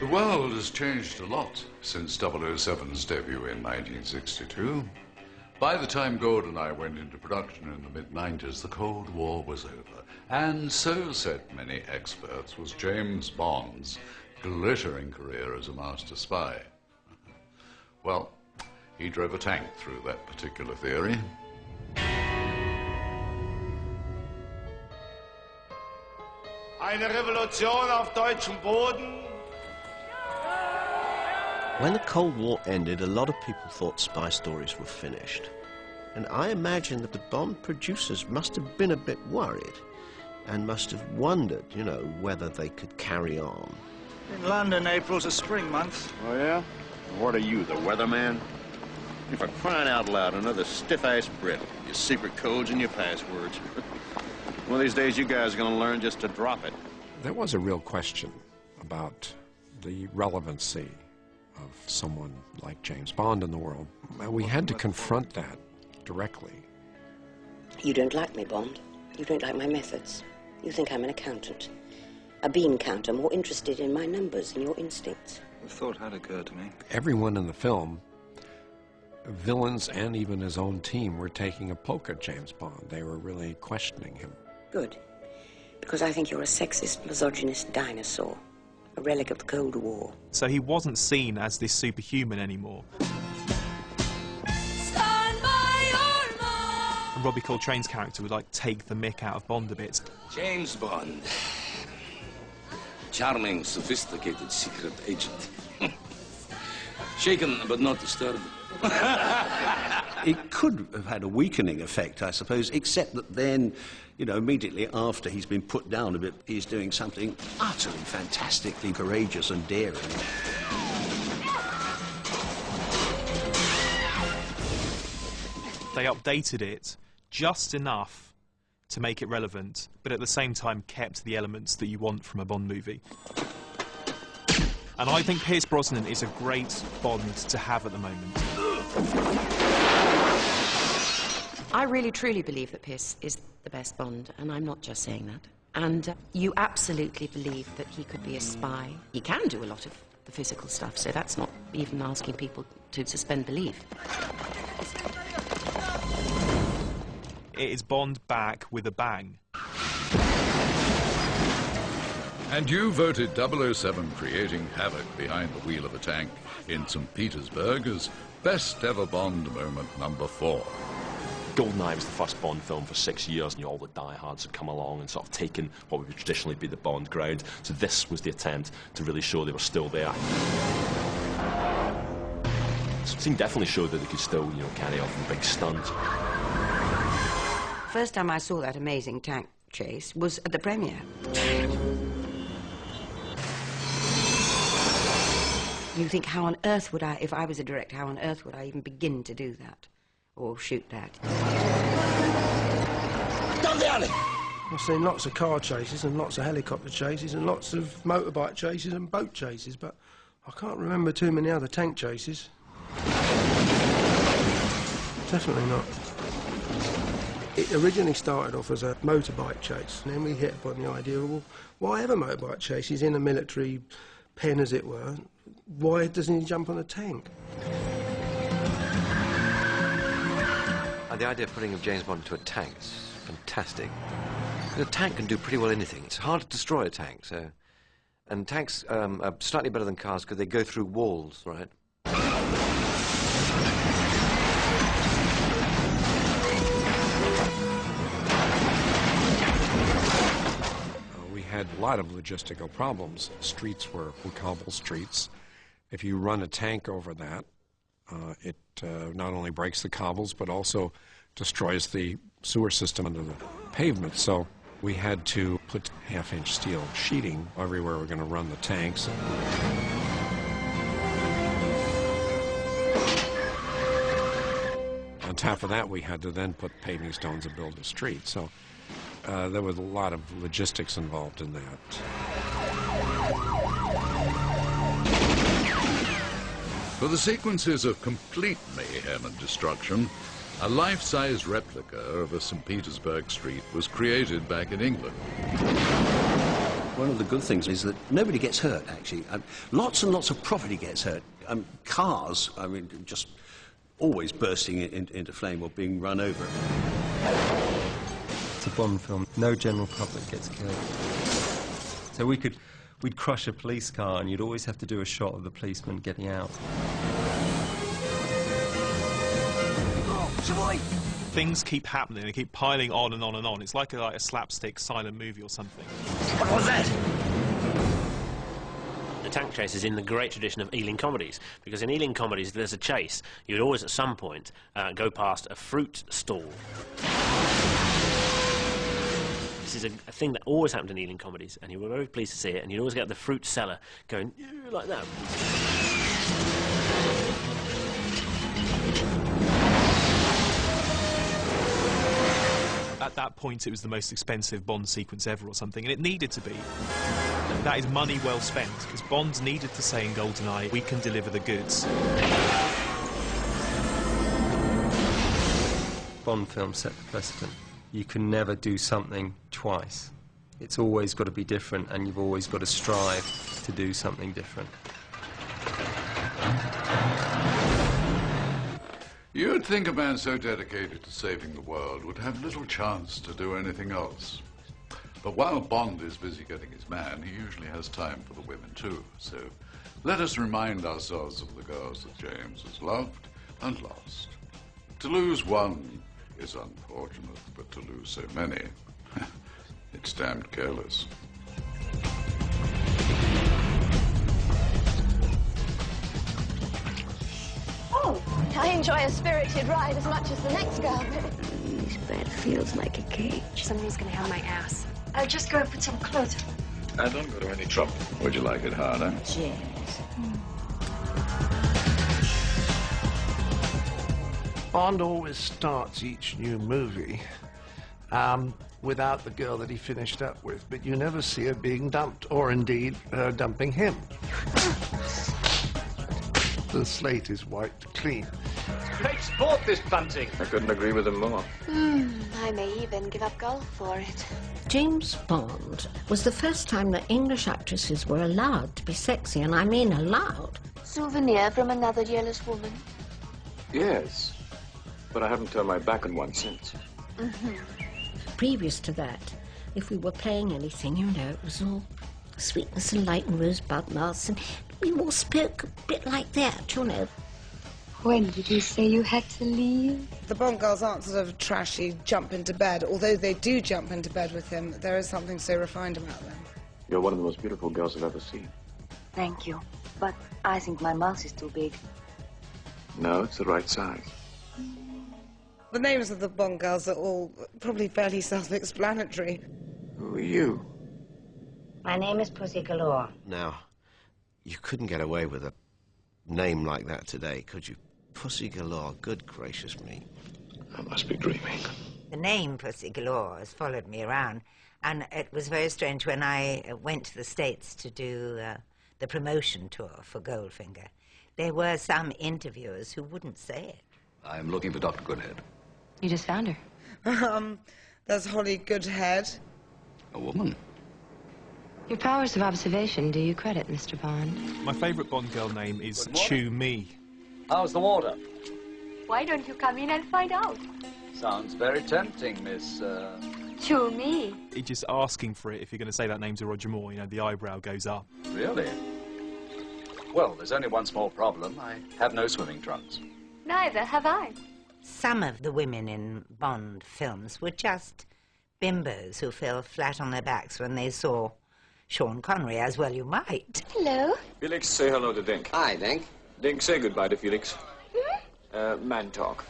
The world has changed a lot since 007's debut in 1962. By the time Gord and I went into production in the mid-90s, the Cold War was over. And so, said many experts, was James Bond's glittering career as a master spy. Well, he drove a tank through that particular theory. Eine Revolution auf deutschem Boden. When the Cold War ended, a lot of people thought spy stories were finished. And I imagine that the Bond producers must have been a bit worried and must have wondered, you know, whether they could carry on. In London, April's a spring month. Oh, yeah? What are you, the weatherman? If I'm crying out loud, another stiff-ass Brit. Your secret codes and your passwords. One of these days, you guys are going to learn just to drop it. There was a real question about the relevancy of someone like James Bond in the world. And we had to confront that directly. You don't like me, Bond. You don't like my methods. You think I'm an accountant. A bean counter, more interested in my numbers than your instincts. The thought had occurred to me. Everyone in the film, villains and even his own team, were taking a poke at James Bond. They were really questioning him. Good. Because I think you're a sexist, misogynist dinosaur. A relic of the Cold War. So he wasn't seen as this superhuman anymore. And Robbie Coltrane's character would, like, take the mick out of Bond a bit. James Bond. Charming, sophisticated secret agent. Shaken but not disturbed. It could have had a weakening effect, I suppose, except that then, you know, immediately after he's been put down a bit, he's doing something utterly fantastically courageous and daring. They updated it just enough to make it relevant, but at the same time kept the elements that you want from a Bond movie. And I think Pierce Brosnan is a great Bond to have at the moment. I really, truly believe that Pierce is the best Bond, and I'm not just saying that. And you absolutely believe that he could be a spy. He can do a lot of the physical stuff, so that's not even asking people to suspend belief. It is Bond back with a bang. And you voted 007 creating havoc behind the wheel of a tank in St. Petersburg as best ever Bond moment #4. GoldenEye was the first Bond film for 6 years, and all the diehards had come along and sort of taken what would traditionally be the Bond ground. So this was the attempt to really show they were still there. The scene definitely showed that they could still, you know, carry off a big stunt. First time I saw that amazing tank chase was at the premiere. You think, how on earth would I, if I was a director, how on earth would I even begin to do that? Or shoot that? Down the alley! I've seen lots of car chases and lots of helicopter chases and lots of motorbike chases and boat chases, but I can't remember too many other tank chases. Definitely not. It originally started off as a motorbike chase, and then we hit upon the idea of, well, why have a motorbike chase? He's in a military pen, as it were. Why doesn't he jump on a tank? The idea of putting James Bond into a tank is fantastic. A tank can do pretty well anything. It's hard to destroy a tank, so... And tanks are slightly better than cars because they go through walls, right? We had a lot of logistical problems. Streets were cobble streets. If you run a tank over that, it not only breaks the cobbles, but also destroys the sewer system under the pavement. So we had to put half-inch steel sheeting everywhere we're going to run the tanks. On top of that, we had to then put paving stones and build the street. So there was a lot of logistics involved in that. For the sequences of complete mayhem and destruction, a life-size replica of a St. Petersburg street was created back in England. One of the good things is that nobody gets hurt, actually. Lots and lots of property gets hurt. Cars, I mean, just always bursting into flame or being run over. It's a Bond film. No general public gets killed. So we'd crush a police car and you'd always have to do a shot of the policeman getting out. Things keep happening, they keep piling on and on and on. It's like a slapstick silent movie or something. What was that? The tank chase is in the great tradition of Ealing comedies, because in Ealing comedies there's a chase. You'd always at some point go past a fruit stall. This is a thing that always happened in Ealing comedies, and you were very pleased to see it, and you'd always get the fruit seller going like that. At that point, it was the most expensive Bond sequence ever or something, and it needed to be. That is money well spent, because Bond needed to say in GoldenEye, we can deliver the goods. Bond films set the precedent. You can never do something twice. It's always got to be different, and you've always got to strive to do something different. You'd think a man so dedicated to saving the world would have little chance to do anything else. But while Bond is busy getting his man, he usually has time for the women too. So let us remind ourselves of the girls that James has loved and lost. To lose one is unfortunate, but to lose so many, it's damned careless. Oh, I enjoy a spirited ride as much as the next girl. This bed feels like a cage. Somebody's gonna have my ass. I'll just go and put some clothes on. I don't go to any trouble. Would you like it harder? James. Bond always starts each new movie without the girl that he finished up with, but you never see her being dumped, or indeed her dumping him. The slate is wiped clean. Great sport, this bunting. I couldn't agree with him more. I may even give up golf for it. James Bond was the first time that English actresses were allowed to be sexy, and I mean allowed. Souvenir from another jealous woman. Yes, but I haven't turned my back on one since. Previous to that, if we were playing anything, you know, it was all sweetness and light and rosebud mouths, and we all spoke a bit like that, you know. When did you say you had to leave? The Bond girls aren't sort of trashy, jump into bed. Although they do jump into bed with him, there is something so refined about them. You're one of the most beautiful girls I've ever seen. Thank you. But I think my mouth is too big. No, it's the right size. The names of the Bond girls are all probably fairly self-explanatory. Who are you? My name is Pussy Galore. Now, you couldn't get away with a name like that today, could you? Pussy Galore, good gracious me. I must be dreaming. The name Pussy Galore has followed me around, and it was very strange when I went to the States to do the promotion tour for Goldfinger. There were some interviewers who wouldn't say it. I'm looking for Dr. Goodhead. You just found her. That's Holly Goodhead. A woman? Your powers of observation do you credit, Mr. Bond. My favourite Bond girl name is Chew Me. How's the water? Why don't you come in and find out? Sounds very tempting, Miss... Chew Me. You're just asking for it if you're going to say that name to Roger Moore. You know, the eyebrow goes up. Really? Well, there's only one small problem. I have no swimming trunks. Neither have I. Some of the women in Bond films were just bimbos who fell flat on their backs when they saw Sean Connery, as well you might. Hello. Felix, say hello to Dink. Hi, Dink. Dink, say goodbye to Felix. Man talk.